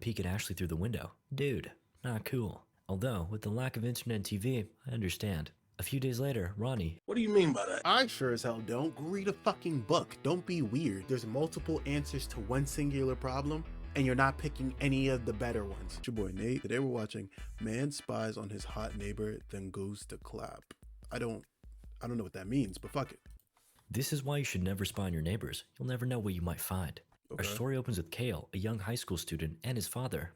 peek at Ashley through the window. Dude, not cool. Although, with the lack of internet and TV, I understand. A few days later, Ronnie. What do you mean by that? I sure as hell don't. Go read a fucking book. Don't be weird. There's multiple answers to one singular problem, and you're not picking any of the better ones. It's your boy Nate. Today we're watching Man Spies on His Hot Neighbor, Then Goes to CLAPS. I don't know what that means, but fuck it. This is why you should never spy on your neighbors. You'll never know what you might find. Okay. Our story opens with Kale, a young high school student, and his father,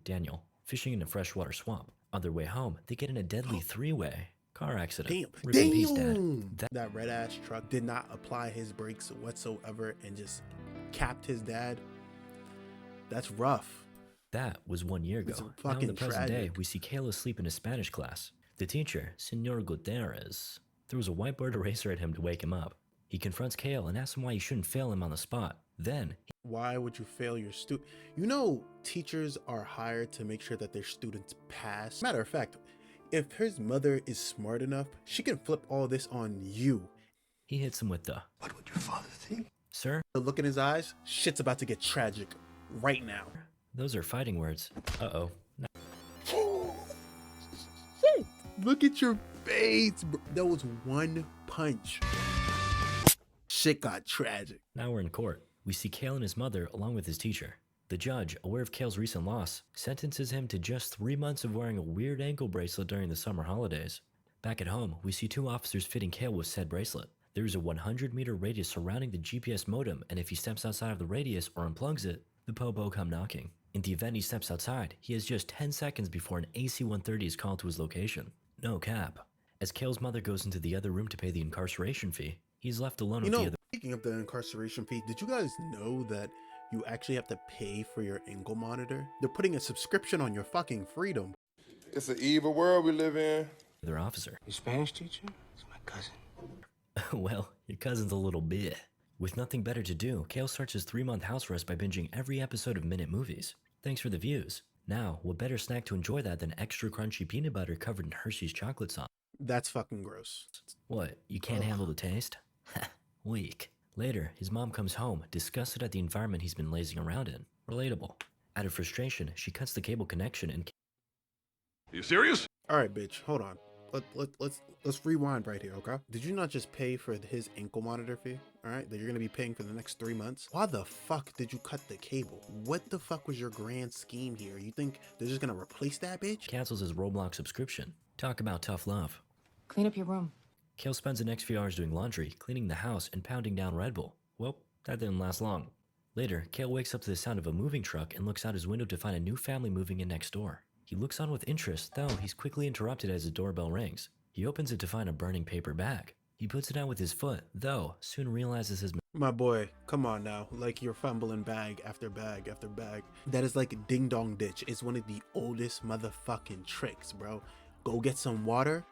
Daniel, fishing in a freshwater swamp. On their way home, they get in a deadly three-way car accident. Damn. Rip in peace, Dad. That red ass truck did not apply his brakes whatsoever and just capped his dad. That's rough. That was 1 year ago. It's Now in fucking the present day, tragic. we see Kale asleep in a Spanish class. The teacher, Senor Gutierrez, throws a whiteboard eraser at him to wake him up. He confronts Kale and asks him why he shouldn't fail him on the spot. Then, Why would you fail your student? You know, teachers are hired to make sure that their students pass. Matter of fact, if his mother is smart enough, she can flip all this on you. he hits him with the, What would your father think? "Sir, The look in his eyes, shit's about to get tragic right now. those are fighting words." Uh-oh. Look at your face, bro. That was one punch. Shit got tragic. Now we're in court. We see Kale and his mother along with his teacher. The judge, aware of Kale's recent loss, sentences him to just 3 months of wearing a weird ankle bracelet during the summer holidays. Back at home, we see 2 officers fitting Kale with said bracelet. There is a 100-meter radius surrounding the GPS modem, and if he steps outside of the radius or unplugs it, the popo come knocking. In the event he steps outside, he has just 10 seconds before an AC-130 is called to his location. No cap. As Kale's mother goes into the other room to pay the incarceration fee, he's left alone with the other. Speaking of the incarceration fee, did you guys know that you actually have to pay for your ankle monitor? They're putting a subscription on your fucking freedom. It's an evil world we live in. Other officer. Your Spanish teacher? It's my cousin. Well, your cousin's a little bit. With nothing better to do, Kale starts his 3-month house arrest by binging every episode of Minute Movies. Thanks for the views. Now, what better snack to enjoy that than extra crunchy peanut butter covered in Hershey's chocolate sauce? That's fucking gross. What, you can't handle the taste? Weak. Later, his mom comes home, disgusted at the environment he's been lazing around in. Relatable. Out of frustration, she cuts the cable connection and... You serious? All right, bitch, hold on. Let's rewind right here, okay? Did you not just pay for his ankle monitor fee? All right, that you're gonna be paying for the next 3 months? Why the fuck did you cut the cable? What the fuck was your grand scheme here? You think they're just gonna replace that bitch? cancels his Roblox subscription. Talk about tough love. Clean up your room. Kale spends the next few hours doing laundry, cleaning the house, and pounding down Red Bull. Well, that didn't last long. Later, Kale wakes up to the sound of a moving truck and looks out his window to find a new family moving in next door. He looks on with interest, though he's quickly interrupted as the doorbell rings. He opens it to find a burning paper bag. He puts it out with his foot, though soon realizes his My boy, come on now. Like you're fumbling bag after bag after bag. That is like ding dong ditch. It's one of the oldest motherfucking tricks, bro. Go get some water,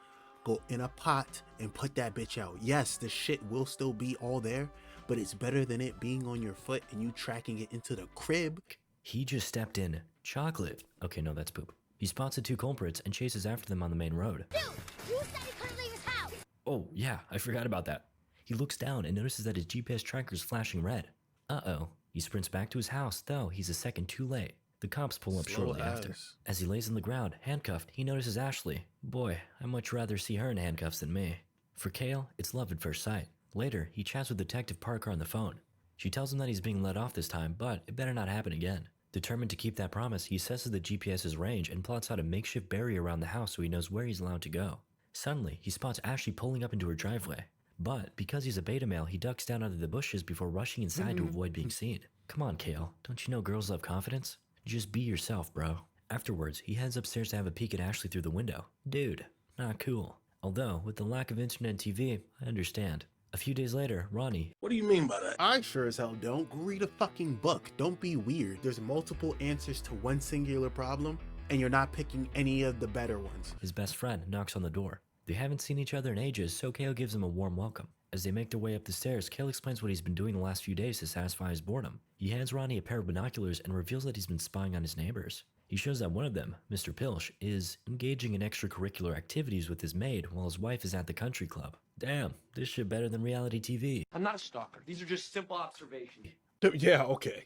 go in a pot, and put that bitch out. Yes, the shit will still be all there, but it's better than it being on your foot and you tracking it into the crib. He just stepped in chocolate. Okay, no, that's poop. He spots the 2 culprits and chases after them on the main road. Dude, you said he couldn't leave his house. Oh, yeah, I forgot about that. He looks down and notices that his GPS tracker is flashing red. Uh-oh. He sprints back to his house, though he's a second too late. The cops pull up Slow shortly after. as. As he lays on the ground, handcuffed, he notices Ashley. Boy, I'd much rather see her in handcuffs than me. For Kale, it's love at first sight. Later, he chats with Detective Parker on the phone. She tells him that he's being let off this time, but it better not happen again. Determined to keep that promise, he assesses the GPS's range and plots out a makeshift barrier around the house so he knows where he's allowed to go. Suddenly, he spots Ashley pulling up into her driveway. But because he's a beta male, he ducks down under the bushes before rushing inside to avoid being seen. Come on, Kale. Don't you know girls love confidence? Just be yourself, bro. Afterwards, he heads upstairs to have a peek at Ashley through the window. Dude, not cool. Although, with the lack of internet and TV, I understand. A few days later, Ronnie. What do you mean by that? I sure as hell don't. Go read a fucking book. Don't be weird. There's multiple answers to one singular problem, and you're not picking any of the better ones. His best friend knocks on the door. They haven't seen each other in ages, so Kale gives him a warm welcome. As they make their way up the stairs, Kale explains what he's been doing the last few days to satisfy his boredom. He hands Ronnie a pair of binoculars and reveals that he's been spying on his neighbors. He shows that one of them, Mr. Pilch, is engaging in extracurricular activities with his maid while his wife is at the country club. Damn, this shit better than reality TV. I'm not a stalker. These are just simple observations. Yeah, okay.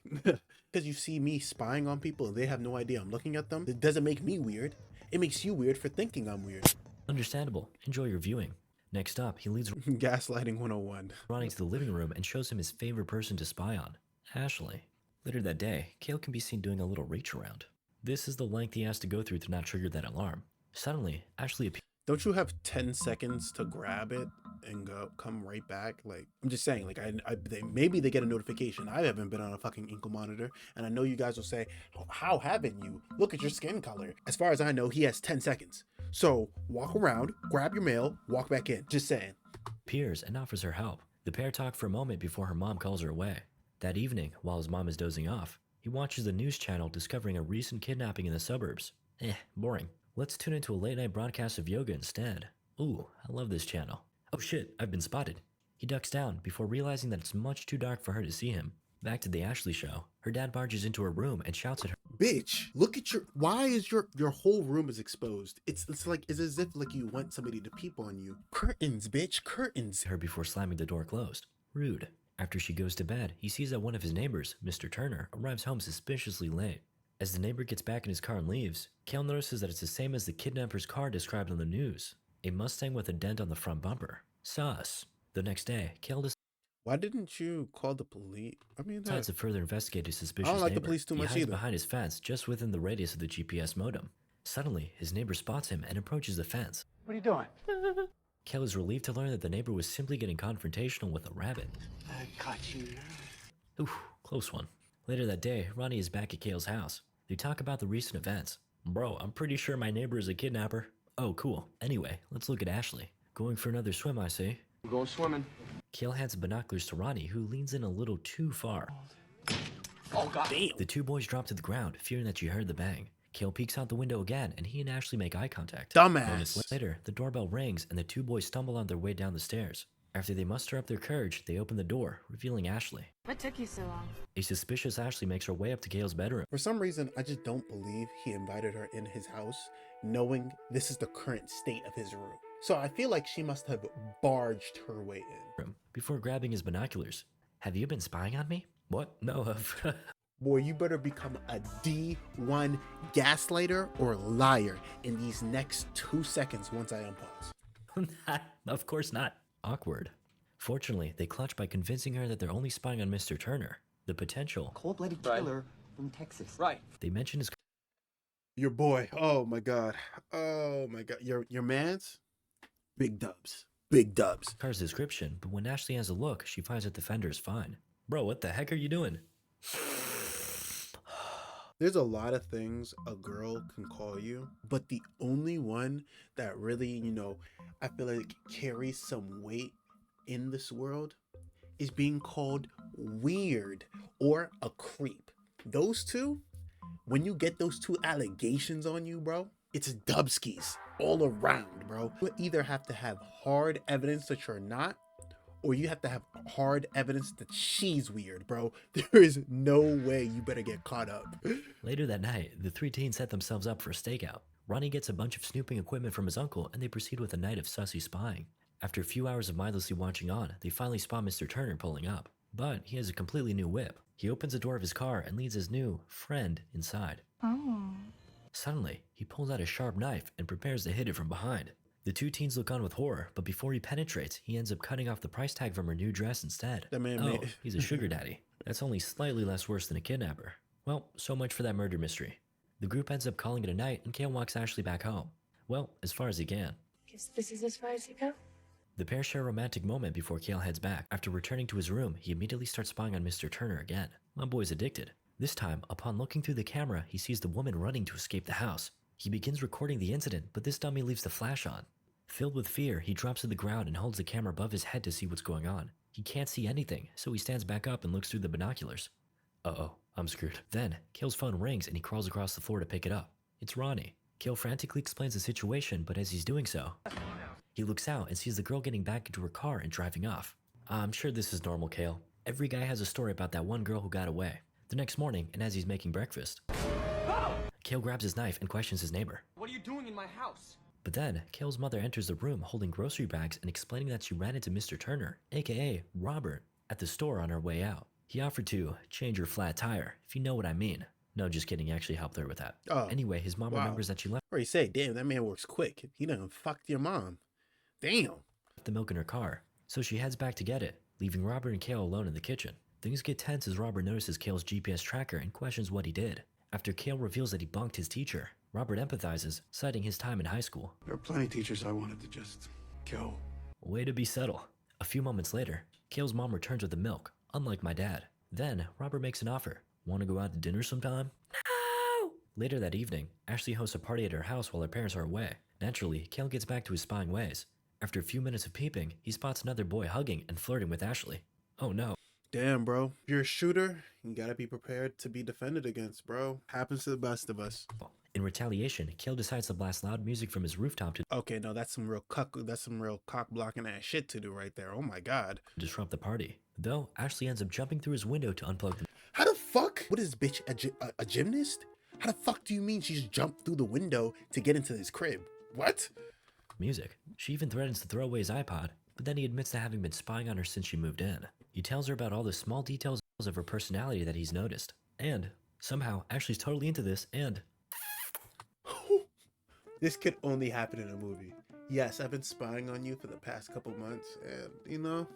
Because you see me spying on people and they have no idea I'm looking at them, it doesn't make me weird. It makes you weird for thinking I'm weird. Understandable. Enjoy your viewing. Next up, he leads Gaslighting 101. Ronnie to the living room and shows him his favorite person to spy on, Ashley. Later that day, Kale can be seen doing a little reach around. This is the length he has to go through to not trigger that alarm. Suddenly, Ashley appears. Don't you have 10 seconds to grab it and come right back? Like, I'm just saying, like, maybe they get a notification. I haven't been on a fucking ankle monitor, and I know you guys will say, how haven't you? Look at your skin color. As far as I know, he has 10 seconds. So walk around, grab your mail, walk back in. Just saying. Appears and offers her help. The pair talk for a moment before her mom calls her away. That evening, while his mom is dozing off, he watches the news channel discovering a recent kidnapping in the suburbs. Boring. Let's tune into a late-night broadcast of yoga instead. Ooh, I love this channel. Oh shit, I've been spotted. He ducks down before realizing that it's much too dark for her to see him. Back to the Ashley show. Her dad barges into her room and shouts at her. Bitch, look at why is your whole room is exposed? It's as if like you want somebody to peep on you. Curtains, bitch, curtains. Her before slamming the door closed. Rude. After she goes to bed, he sees that one of his neighbors, Mr. Turner, arrives home suspiciously late. As the neighbor gets back in his car and leaves, Kale notices that it's the same as the kidnapper's car described on the news. A Mustang with a dent on the front bumper. Sus. The next day, Kale Why didn't you call the police? I mean, decides to further investigate his suspicious I don't like neighbor. the police too He much hides either. behind his fence, just within the radius of the GPS modem. Suddenly, his neighbor spots him and approaches the fence. What are you doing? Kale is relieved to learn that the neighbor was simply getting confrontational with a rabbit. I caught you. Oof, close one. Later that day, Ronnie is back at Kale's house. They talk about the recent events. Bro, I'm pretty sure my neighbor is a kidnapper. Oh, cool. Anyway, let's look at Ashley. Going for another swim, I see. We're going swimming. Kale hands binoculars to Ronnie, who leans in a little too far. Oh, God. damn. The two boys drop to the ground, fearing that she heard the bang. Kale peeks out the window again, and he and Ashley make eye contact. Moments Dumbass. later, the doorbell rings, and the two boys stumble on their way down the stairs. After they muster up their courage, they open the door, revealing Ashley. What took you so long? A suspicious Ashley makes her way up to Kale's bedroom. For some reason, I just don't believe he invited her in his house, knowing this is the current state of his room. So I feel like she must have barged her way in. Before grabbing his binoculars. Have you been spying on me? What? No, Boy, you better become a D1 gaslighter or liar in these next 2 seconds once I unpause. Of course not. Awkward. Fortunately, they clutch by convincing her that they're only spying on Mr. Turner. The potential. Cold-blooded killer from Texas. Right. They mention his Your boy, oh my god. Oh my god. Your man's big dubs. Big dubs. car's description, but when Ashley has a look, she finds that the fender is fine. Bro, what the heck are you doing? There's a lot of things a girl can call you, but the only one that really, I feel like carries some weight in this world is being called weird or a creep. Those two, when you get those two allegations on you, bro, it's dubskis all around, bro. You either have to have hard evidence that you're not, or you have to have hard evidence that she's weird, bro. There is no way you better get caught up. Later that night, the three teens set themselves up for a stakeout. Ronnie gets a bunch of snooping equipment from his uncle, and they proceed with a night of sussy spying. After a few hours of mindlessly watching on, they finally spot Mr. Turner pulling up. But he has a completely new whip. He opens the door of his car and leads his new friend inside. Oh. Suddenly, he pulls out a sharp knife and prepares to hit it from behind. The two teens look on with horror, but before he penetrates, he ends up cutting off the price tag from her new dress instead. That man oh, made- he's a sugar daddy. That's only slightly less worse than a kidnapper. Well, so much for that murder mystery. The group ends up calling it a night, and Kale walks Ashley back home. Well, as far as he can. Guess this is as far as you go. The pair share a romantic moment before Kale heads back. After returning to his room, he immediately starts spying on Mr. Turner again. My boy's addicted. This time, upon looking through the camera, he sees the woman running to escape the house. He begins recording the incident, but this dummy leaves the flash on. Filled with fear, he drops to the ground and holds the camera above his head to see what's going on. He can't see anything, so he stands back up and looks through the binoculars. Uh-oh, I'm screwed. Then, Kale's phone rings and he crawls across the floor to pick it up. It's Ronnie. Kale frantically explains the situation, but as he's doing so, he looks out and sees the girl getting back into her car and driving off. I'm sure this is normal, Kale. Every guy has a story about that one girl who got away. The next morning, and as he's making breakfast, Kale grabs his knife and questions his neighbor. What are you doing in my house? But then, Kale's mother enters the room holding grocery bags and explaining that she ran into Mr. Turner, aka Robert, at the store on her way out. He offered to change her flat tire, if you know what I mean. No, just kidding, he actually helped her with that. Oh, Anyway, his mom wow. remembers that she left Or you say, damn, that man works quick. He done fucked your mom. Damn. the milk in her car, so she heads back to get it, leaving Robert and Kale alone in the kitchen. Things get tense as Robert notices Kale's GPS tracker and questions what he did. After Kale reveals that he bunked his teacher, Robert empathizes, citing his time in high school. There are plenty of teachers I wanted to just kill. Way to be subtle. A few moments later, Kale's mom returns with the milk, unlike my dad. Then, Robert makes an offer. Want to go out to dinner sometime? No! Later that evening, Ashley hosts a party at her house while her parents are away. Naturally, Kale gets back to his spying ways. After a few minutes of peeping, he spots another boy hugging and flirting with Ashley. Oh no. Damn, bro. If you're a shooter, you gotta be prepared to be defended against, bro. Happens to the best of us. In retaliation, Kale decides to blast loud music from his rooftop to Okay, no, that's some real cock blocking ass shit to do right there. Oh my god. disrupt the party. Though, Ashley ends up jumping through his window to unplug the How the fuck? What is this bitch, a gymnast? How the fuck do you mean she's jumped through the window to get into this crib? What? music. She even threatens to throw away his iPod, but then he admits to having been spying on her since she moved in. He tells her about all the small details of her personality that he's noticed. And, somehow, Ashley's totally into this, and This could only happen in a movie. Yes, I've been spying on you for the past couple months, and you know,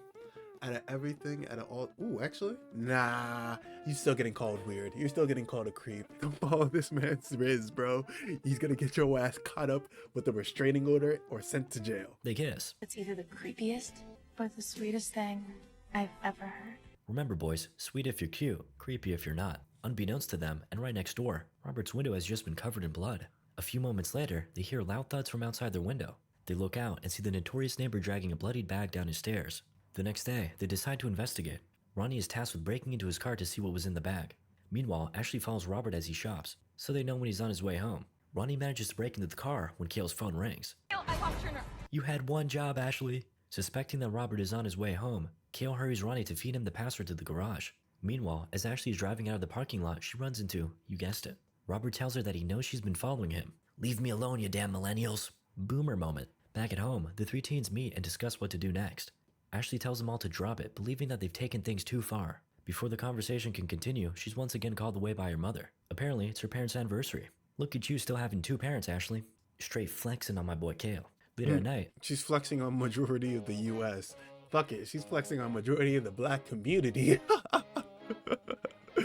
out of everything, out of all, ooh, actually, nah, you're still getting called weird. You're still getting called a creep. Don't follow this man's riz, bro. He's gonna get your ass caught up with a restraining order or sent to jail. they kiss. It's either the creepiest or the sweetest thing I've ever heard. Remember, boys, sweet if you're cute, creepy if you're not. Unbeknownst to them, and right next door, Robert's window has just been covered in blood. A few moments later, they hear loud thuds from outside their window. They look out and see the notorious neighbor dragging a bloodied bag down his stairs. The next day, they decide to investigate. Ronnie is tasked with breaking into his car to see what was in the bag. Meanwhile, Ashley follows Robert as he shops, so they know when he's on his way home. Ronnie manages to break into the car when Kale's phone rings. I lost Turner. You had one job, Ashley. Suspecting that Robert is on his way home, Kale hurries Ronnie to feed him the password to the garage. Meanwhile, as Ashley is driving out of the parking lot, she runs into, you guessed it. Robert tells her that he knows she's been following him. Leave me alone, you damn millennials. Boomer moment. Back at home, the three teens meet and discuss what to do next. Ashley tells them all to drop it, believing that they've taken things too far. Before the conversation can continue, she's once again called away by her mother. Apparently, it's her parents' anniversary. Look at you still having two parents, Ashley. Straight flexing on my boy Kale. Later at night, She's flexing on majority of the U.S. Fuck it, she's flexing on majority of the black community. a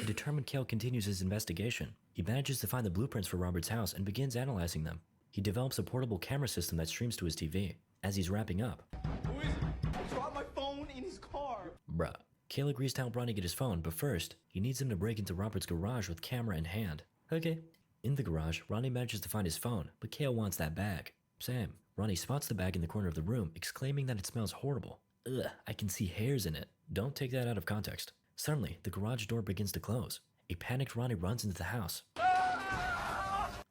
determined Kale continues his investigation. He manages to find the blueprints for Robert's house and begins analyzing them. He develops a portable camera system that streams to his TV. As he's wrapping up, Who is it? I dropped my phone in his car. bruh. Kale agrees to help Ronnie get his phone, but first, he needs him to break into Robert's garage with camera in hand. Okay. In the garage, Ronnie manages to find his phone, but Kale wants that bag. Same. Ronnie spots the bag in the corner of the room, exclaiming that it smells horrible. Ugh, I can see hairs in it. Don't take that out of context. Suddenly, the garage door begins to close. A panicked Ronnie runs into the house.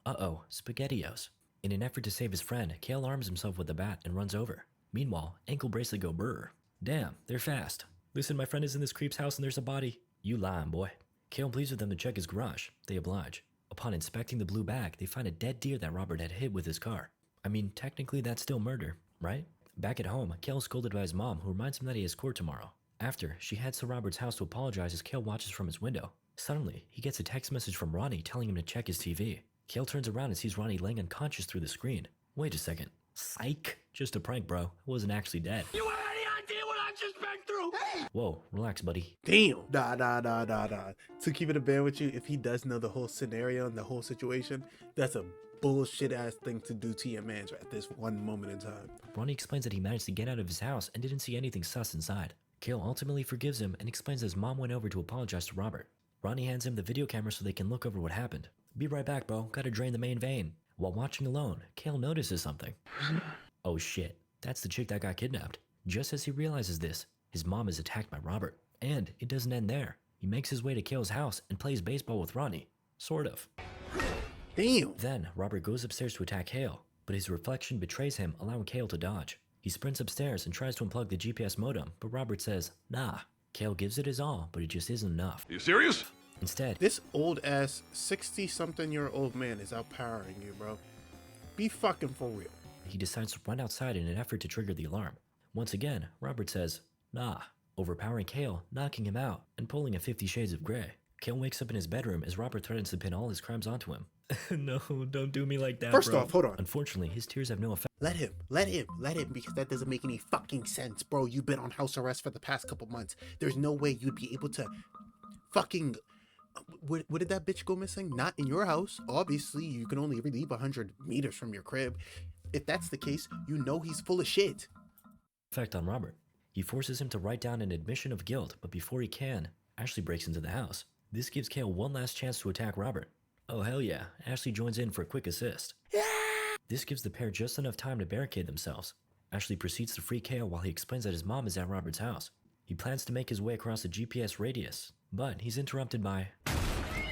Uh-oh, SpaghettiOs. In an effort to save his friend, Kale arms himself with a bat and runs over. Meanwhile, ankle bracelet go brr. Damn, they're fast. Listen, my friend is in this creep's house and there's a body. You lying, boy. Kale pleads with them to check his garage. They oblige. Upon inspecting the blue bag, they find a dead deer that Robert had hit with his car. I mean, technically that's still murder, right? Back at home, Kale is scolded by his mom, who reminds him that he has court tomorrow. After, she heads to Robert's house to apologize as Kale watches from his window. Suddenly, he gets a text message from Ronnie telling him to check his TV. Kale turns around and sees Ronnie laying unconscious through the screen. Wait a second. Psych. Just a prank, bro. I wasn't actually dead. You have any idea what I just been through? Hey! Whoa, relax, buddy. Damn. Nah. To keep it a band with you, if he does know the whole scenario and the whole situation, that's a bullshit ass thing to do to your man at this one moment in time. Ronnie explains that he managed to get out of his house and didn't see anything sus inside. Kale ultimately forgives him and explains that his mom went over to apologize to Robert. Ronnie hands him the video camera so they can look over what happened. Be right back, bro. Gotta drain the main vein. While watching alone, Kale notices something. Oh shit, that's the chick that got kidnapped. Just as he realizes this, his mom is attacked by Robert. And it doesn't end there. He makes his way to Kale's house and plays baseball with Ronnie. Sort of. Damn. Then, Robert goes upstairs to attack Kale, but his reflection betrays him, allowing Kale to dodge. He sprints upstairs and tries to unplug the GPS modem, but Robert says, nah. Kale gives it his all, but it just isn't enough. You serious? Instead, This old ass 60-something-year-old man is outpowering you, bro. Be fucking for real. he decides to run outside in an effort to trigger the alarm. Once again, Robert says, nah. overpowering Kale, knocking him out, and pulling a 50 Shades of Grey. Kale wakes up in his bedroom as Robert threatens to pin all his crimes onto him. No, don't do me like that, First bro. off, hold on. Unfortunately, his tears have no effect. Let him, because that doesn't make any fucking sense, bro. You've been on house arrest for the past couple months. There's no way you'd be able to fucking... Where did that bitch go missing? Not in your house. Obviously, you can only leave 100 meters from your crib. If that's the case, you know he's full of shit. Effect on Robert. He forces him to write down an admission of guilt, but before he can, Ashley breaks into the house. This gives Kale one last chance to attack Robert. Oh hell yeah, Ashley joins in for a quick assist. This gives the pair just enough time to barricade themselves. Ashley proceeds to free Kale while he explains that his mom is at Robert's house. He plans to make his way across the GPS radius, but he's interrupted by...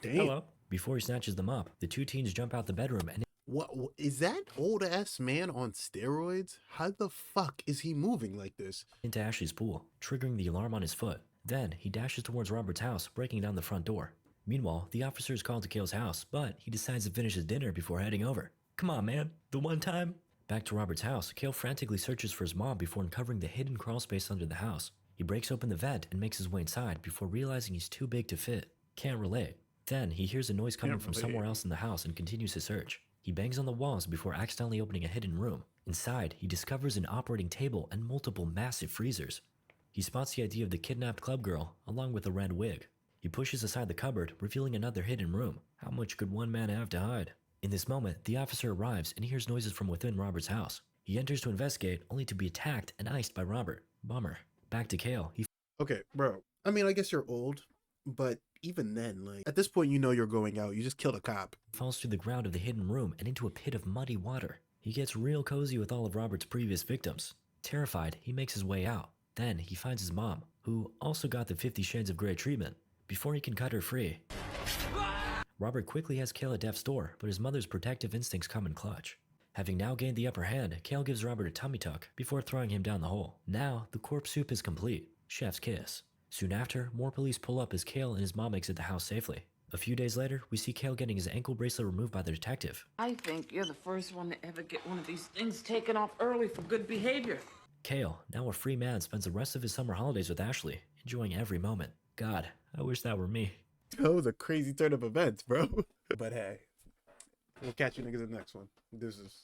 Damn. Hello. Before he snatches them up, the two teens jump out the bedroom and... What is that old ass man on steroids? How the fuck is he moving like this? into Ashley's pool, triggering the alarm on his foot. Then, he dashes towards Robert's house, breaking down the front door. Meanwhile, the officer is called to Kale's house, but he decides to finish his dinner before heading over. Come on, man. The one time? Back to Robert's house, Kale frantically searches for his mom before uncovering the hidden crawl space under the house. He breaks open the vent and makes his way inside before realizing he's too big to fit. Can't relate. Then, he hears a noise coming from somewhere else in the house and continues his search. He bangs on the walls before accidentally opening a hidden room. Inside, he discovers an operating table and multiple massive freezers. He spots the ID of the kidnapped club girl, along with a red wig. He pushes aside the cupboard, revealing another hidden room. How much could one man have to hide? In this moment, the officer arrives and hears noises from within Robert's house. He enters to investigate, only to be attacked and iced by Robert. Bummer. Back to Kale. He Okay, bro. I mean, I guess you're old, but even then, like, at this point, you know you're going out. You just killed a cop. falls through the ground of the hidden room and into a pit of muddy water. He gets real cozy with all of Robert's previous victims. Terrified, he makes his way out. Then, he finds his mom, who also got the 50 Shades of Grey treatment. Before he can cut her free, Robert quickly has Kale at death's door, but his mother's protective instincts come in clutch. Having now gained the upper hand, Kale gives Robert a tummy tuck before throwing him down the hole. Now, the corpse soup is complete. Chef's kiss. Soon after, more police pull up as Kale and his mom exit the house safely. A few days later, we see Kale getting his ankle bracelet removed by the detective. I think you're the first one to ever get one of these things taken off early for good behavior. Kale, now a free man, spends the rest of his summer holidays with Ashley, enjoying every moment. God, I wish that were me. That was a crazy turn of events, bro. But hey, we'll catch you niggas in the next one. This is...